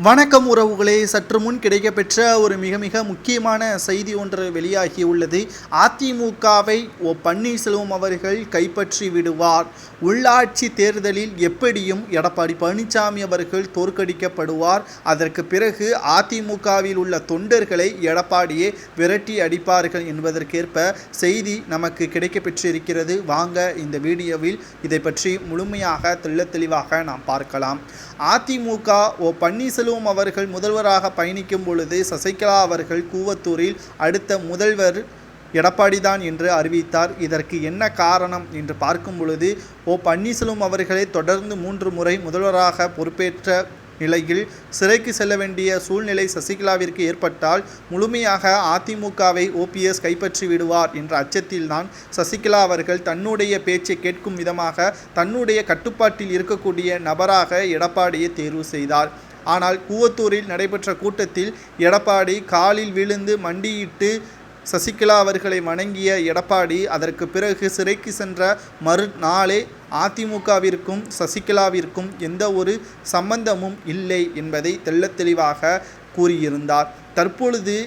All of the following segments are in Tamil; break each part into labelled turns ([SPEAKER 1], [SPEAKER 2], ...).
[SPEAKER 1] வணக்கம் உறவுகளே, சற்று முன் கிடைக்கப்பெற்ற ஒரு மிக மிக முக்கியமான செய்தி ஒன்று வெளியாகியுள்ளது. அதிமுகவை பன்னீர்செல்வம் அவர்கள் கைப்பற்றி விடுவார். உள்ளாட்சி தேர்தலில் எப்படியும் எடப்பாடி பழனிசாமி அவர்கள் தோற்கடிக்கப்படுவார். அதற்கு பிறகு அதிமுகவில் உள்ள தொண்டர்களை எடப்பாடியே விரட்டி அடிப்பார்கள் என்பதற்கேற்ப செய்தி நமக்கு கிடைக்கப்பெற்றிருக்கிறது. வாங்க இந்த வீடியோவில் இதை பற்றி முழுமையாக தெளிவாக நாம் பார்க்கலாம். அதிமுக பன்னீர்செல்வம் அவர்கள் முதல்வராக பயணிக்கும் பொழுது சசிகலா அவர்கள் கூவத்தூரில் அடுத்த முதல்வர் எடப்பாடி தான் என்று அறிவித்தார். இதற்கு என்ன காரணம் என்று பார்க்கும் பொழுது பன்னீர்செல்வம் அவர்களை தொடர்ந்து 3 முறை முதல்வராக பொறுப்பேற்ற நிலையில் சிறைக்கு செல்ல வேண்டிய சூழ்நிலை சசிகலாவிற்கு ஏற்பட்டால் முழுமையாக அதிமுகவை ஓபிஎஸ் கைப்பற்றி விடுவார் என்ற அச்சத்தில்தான் சசிகலா அவர்கள் தன்னுடைய பேச்சை கேட்கும் விதமாக தன்னுடைய கட்டுப்பாட்டில் இருக்கக்கூடிய நபராக எடப்பாடியை தேர்வு செய்தார். ஆனால் கூவத்தூரில் நடைபெற்ற கூட்டத்தில் எடப்பாடி காலில் விழுந்து மண்டியிட்டு சசிகலா அவர்களை வணங்கிய எடப்பாடி அதற்கு பிறகு சிறைக்கு சென்ற மறுநாளே அதிமுகவிற்கும் சசிகலாவிற்கும் எந்த ஒரு சம்பந்தமும் இல்லை என்பதை தெளிவாக கூறியிருந்தார். தற்பொழுது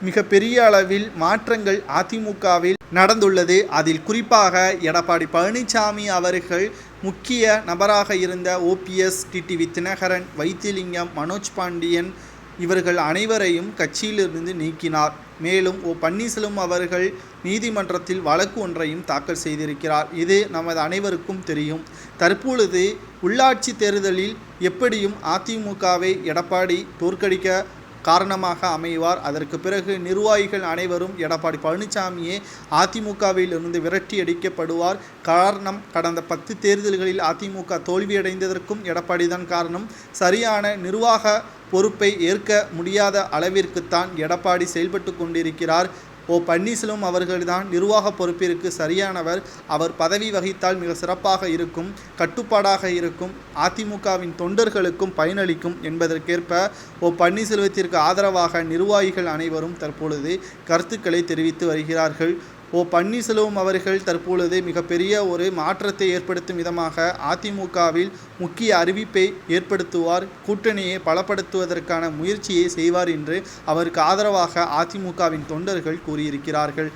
[SPEAKER 1] மிக பெரிய அளவில் மாற்றங்கள் அதிமுகவில் நடந்துள்ளது. அதில் குறிப்பாக எடப்பாடி பழனிசாமி அவர்கள் முக்கிய நபராக இருந்த ஓபிஎஸ், டிடிவி தினகரன், வைத்திலிங்கம், மனோஜ் பாண்டியன் இவர்கள் அனைவரையும் கட்சியிலிருந்து நீக்கினார். மேலும் பன்னீர்செல்வம் அவர்கள் நீதிமன்றத்தில் வழக்கு ஒன்றையும் தாக்கல் செய்திருக்கிறார். இது நமது அனைவருக்கும் தெரியும். தற்பொழுது உள்ளாட்சி தேர்தலில் எப்படியும் அதிமுகவை எடப்பாடி தோற்கடிக்க காரணமாக அமைவார். அதற்கு பிறகு நிர்வாகிகள் அனைவரும் எடப்பாடி பழனிசாமியே அதிமுகவில் இருந்து விரட்டி அடிக்கப்படுவார். காரணம், கடந்த 10 தேர்தல்களில் அதிமுக தோல்வியடைந்ததற்கும் எடப்பாடி தான் காரணம். சரியான நிர்வாக பொறுப்பை ஏற்க முடியாத அளவிற்குத்தான் எடப்பாடி செயல்பட்டு கொண்டிருக்கிறார். பன்னீர்செல்வம் அவர்கள்தான் நிர்வாக பொறுப்பிற்கு சரியானவர். அவர் பதவி வகித்தால் மிக சிறப்பாக இருக்கும், கட்டுப்பாடாக இருக்கும், அதிமுகவின் தொண்டர்களுக்கும் பயனளிக்கும் என்பதற்கேற்ப பன்னீர்செல்வத்திற்கு ஆதரவாக நிர்வாகிகள் அனைவரும் தற்பொழுது கருத்துக்களை தெரிவித்து வருகிறார்கள். பன்னீர்செல்வம் அவர்கள் தற்பொழுது மிகப்பெரிய ஒரு மாற்றத்தை ஏற்படுத்தும் விதமாக அதிமுகவில் முக்கிய அறிவிப்பை ஏற்படுத்துவார். கூட்டணியை பலப்படுத்துவதற்கான முயற்சியை செய்வார் என்று அவருக்கு ஆதரவாக அதிமுகவின் தொண்டர்கள் கூறியிருக்கிறார்கள்.